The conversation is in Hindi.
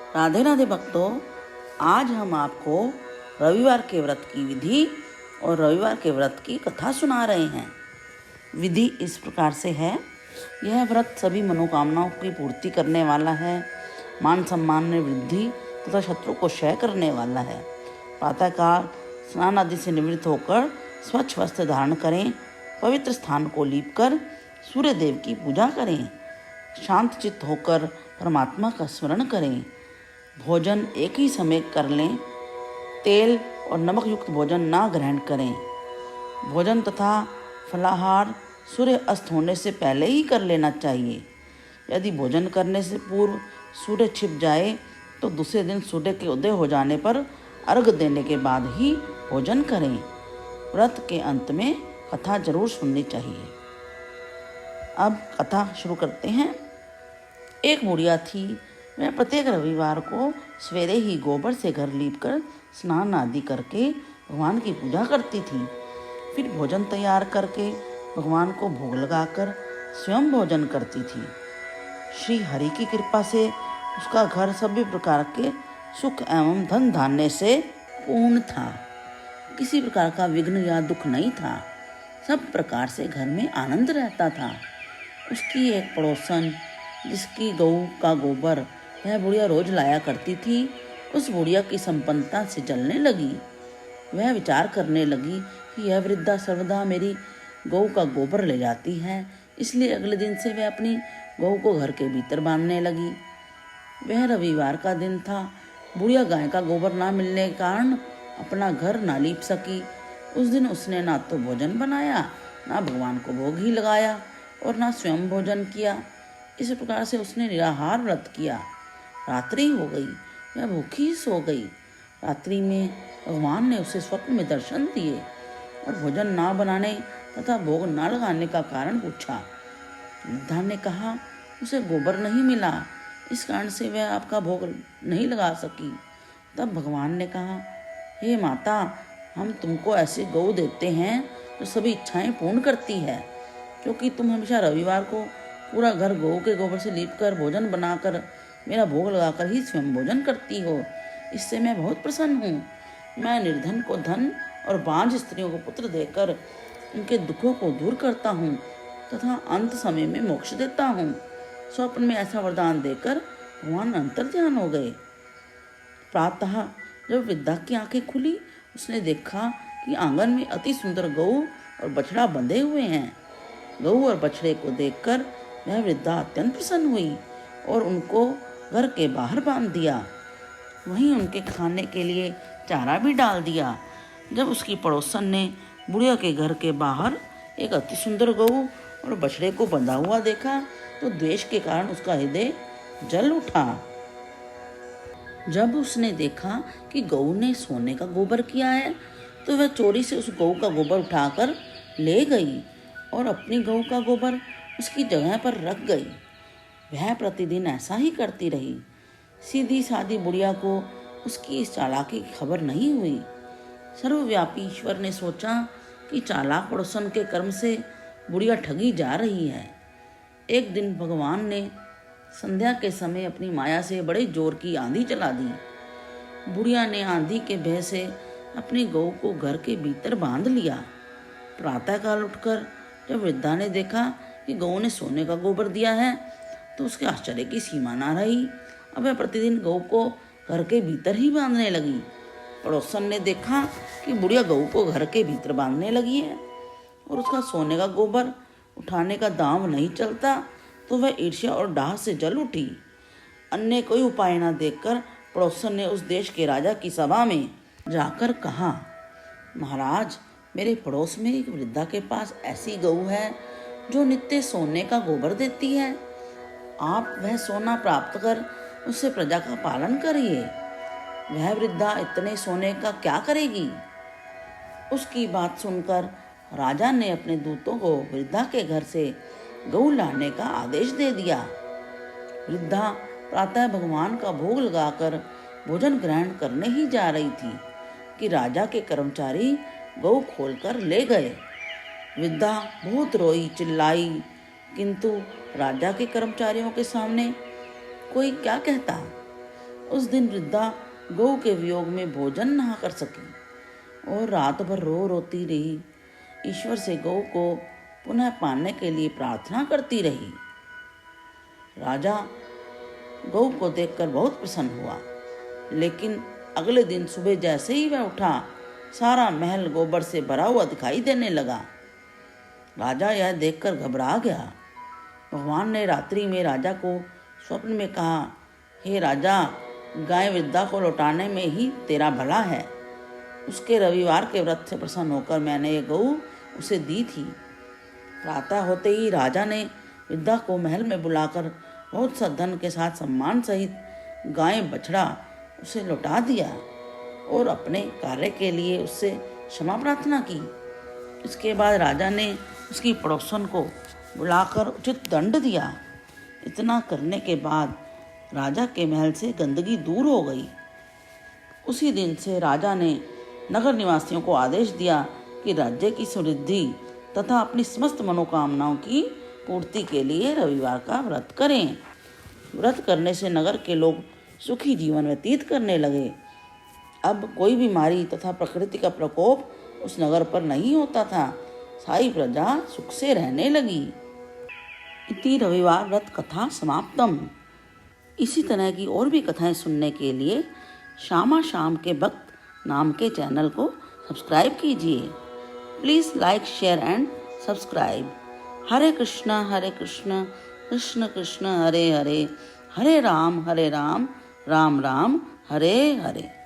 राधे राधे भक्तों, आज हम आपको रविवार के व्रत की विधि और रविवार के व्रत की कथा सुना रहे हैं। विधि इस प्रकार से है। यह व्रत सभी मनोकामनाओं की पूर्ति करने वाला है, मान सम्मान में वृद्धि तथा शत्रु को क्षय करने वाला है। प्रातःकाल स्नान आदि से निवृत्त होकर स्वच्छ वस्त्र धारण करें, पवित्र स्थान को लीप कर सूर्य देव की पूजा करें, शांत चित्त होकर परमात्मा का स्मरण करें। भोजन एक ही समय कर लें, तेल और नमक युक्त भोजन ना ग्रहण करें। भोजन तथा फलाहार सूर्य अस्त होने से पहले ही कर लेना चाहिए। यदि भोजन करने से पूर्व सूर्य छिप जाए तो दूसरे दिन सूर्य के उदय हो जाने पर अर्घ देने के बाद ही भोजन करें। व्रत के अंत में कथा जरूर सुननी चाहिए। अब कथा शुरू करते हैं। एक बुढ़िया थी। वह प्रत्येक रविवार को सवेरे ही गोबर से घर लीपकर स्नान आदि करके भगवान की पूजा करती थी। फिर भोजन तैयार करके भगवान को भोग लगाकर स्वयं भोजन करती थी। श्री हरि की कृपा से उसका घर सभी प्रकार के सुख एवं धन धान्य से पूर्ण था। किसी प्रकार का विघ्न या दुख नहीं था। सब प्रकार से घर में आनंद रहता था। उसकी एक पड़ोसन, जिसकी गऊ का गोबर वह बुढ़िया रोज लाया करती थी, उस बुढ़िया की संपन्नता से जलने लगी। वह विचार करने लगी कि यह वृद्धा सर्वदा मेरी गऊ का गोबर ले जाती है, इसलिए अगले दिन से वह अपनी गऊ को घर के भीतर बांधने लगी। वह रविवार का दिन था। बुढ़िया गाय का गोबर ना मिलने के कारण अपना घर ना लीप सकी। उस दिन उसने ना तो भोजन बनाया, ना भगवान को भोग ही लगाया और ना स्वयं भोजन किया। इस प्रकार से उसने निराहार व्रत किया। रात्रि हो गई, वह भूखी सो गई। रात्रि में भगवान ने उसे स्वप्न में दर्शन दिए और भोजन ना बनाने तथा भोग ना लगाने का कारण पूछा। वृद्धा ने कहा, उसे गोबर नहीं मिला, इस कारण से वह आपका भोग नहीं लगा सकी। तब भगवान ने कहा, हे माता, हम तुमको ऐसे गऊ देते हैं जो सभी इच्छाएं पूर्ण करती है। क्योंकि तुम हमेशा रविवार को पूरा घर गऊ के गोबर से लीपकर भोजन बनाकर मेरा भोग लगाकर ही स्वयं भोजन करती हो, इससे मैं बहुत प्रसन्न हूँ। मैं निर्धन को धन और बांझ स्त्रियों को पुत्र देकर उनके दुखों को दूर करता हूँ तथा अंत समय में मोक्ष देता हूँ। स्वप्न में ऐसा वरदान देकर भगवान अंतर्ध्यान हो गए। प्रातः जब वृद्धा की आंखें खुली, उसने देखा कि आंगन में अति सुंदर गऊ और बछड़ा बंधे हुए हैं। गऊ और बछड़े को देखकर वह वृद्धा अत्यंत प्रसन्न हुई और उनको घर के बाहर बांध दिया। वहीं उनके खाने के लिए चारा भी डाल दिया। जब उसकी पड़ोसन ने बुढ़िया के घर के बाहर एक अति सुंदर गऊ और बछड़े को बंधा हुआ देखा तो द्वेष के कारण उसका हृदय जल उठा। जब उसने देखा कि गऊ ने सोने का गोबर किया है तो वह चोरी से उस गऊ का गोबर उठाकर ले गई और अपनी गऊ का गोबर उसकी जगह पर रख गई। वह प्रतिदिन ऐसा ही करती रही। सीधी सादी बुढ़िया को उसकी इस चालाकी की खबर नहीं हुई। सर्वव्यापी ईश्वर ने सोचा कि चालाक पड़ोसन के कर्म से बुढ़िया ठगी जा रही है। एक दिन भगवान ने संध्या के समय अपनी माया से बड़े जोर की आंधी चला दी। बुढ़िया ने आंधी के भय से अपनी गऊ को घर के भीतर बांध लिया। प्रातःकाल उठकर जब वृद्धा ने देखा कि गऊ ने सोने का गोबर दिया है तो उसके आश्चर्य की सीमा ना रही। अब वह प्रतिदिन गऊ को घर के भीतर ही बांधने लगी। पड़ोसन ने देखा कि बुढ़िया गऊ को घर के भीतर बांधने लगी है और उसका सोने का गोबर उठाने का दांव नहीं चलता तो वह ईर्ष्या और डाह से जल उठी। अन्य कोई उपाय न देखकर पड़ोसन ने उस देश के राजा की सभा में जाकर कहा, महाराज, मेरे पड़ोस में एक वृद्धा के पास ऐसी गऊ है जो नित्य सोने का गोबर देती है। आप वह सोना प्राप्त कर उससे प्रजा का पालन करिए। वह वृद्धा इतने सोने का क्या करेगी? उसकी बात सुनकर राजा ने अपने दूतों को वृद्धा के घर से गऊ लाने का आदेश दे दिया। वृद्धा प्रातः भगवान का भोग लगाकर भोजन ग्रहण करने ही जा रही थी कि राजा के कर्मचारी गऊ खोलकर ले गए। वृद्धा बहुत रोई, चिल्लाई, किंतु राजा के कर्मचारियों के सामने कोई क्या कहता। उस दिन वृद्धा गौ के वियोग में भोजन ना कर सकी और रात भर रो रोती रही। ईश्वर से गौ को पुनः पाने के लिए प्रार्थना करती रही। राजा गौ को देखकर बहुत प्रसन्न हुआ, लेकिन अगले दिन सुबह जैसे ही वह उठा, सारा महल गोबर से भरा हुआ दिखाई देने लगा। राजा यह देखकर घबरा गया। भगवान ने रात्रि में राजा को स्वप्न में कहा, हे राजा, गाय वृद्धा को लौटाने में ही तेरा भला है। उसके रविवार के व्रत से प्रसन्न होकर मैंने ये गऊ उसे दी थी। प्रातः होते ही राजा ने वृद्धा को महल में बुलाकर बहुत सा धन के साथ सम्मान सहित गाय बछड़ा उसे लौटा दिया और अपने कार्य के लिए उससे क्षमा प्रार्थना की। इसके बाद राजा ने उसकी पड़ोसन को बुलाकर उचित दंड दिया। इतना करने के बाद राजा के महल से गंदगी दूर हो गई। उसी दिन से राजा ने नगर निवासियों को आदेश दिया कि राज्य की समृद्धि तथा अपनी समस्त मनोकामनाओं की पूर्ति के लिए रविवार का व्रत करें। व्रत करने से नगर के लोग सुखी जीवन व्यतीत करने लगे। अब कोई बीमारी तथा प्रकृति का प्रकोप उस नगर पर नहीं होता था। सारी प्रजा सुख से रहने लगी। इति रविवार व्रत कथा समाप्तम। इसी तरह की और भी कथाएं सुनने के लिए श्यामा शाम के भक्त नाम के चैनल को सब्सक्राइब कीजिए। Please like, share and subscribe. Hare Krishna Krishna Krishna Hare Hare, Hare Ram Ram Ram Hare Hare.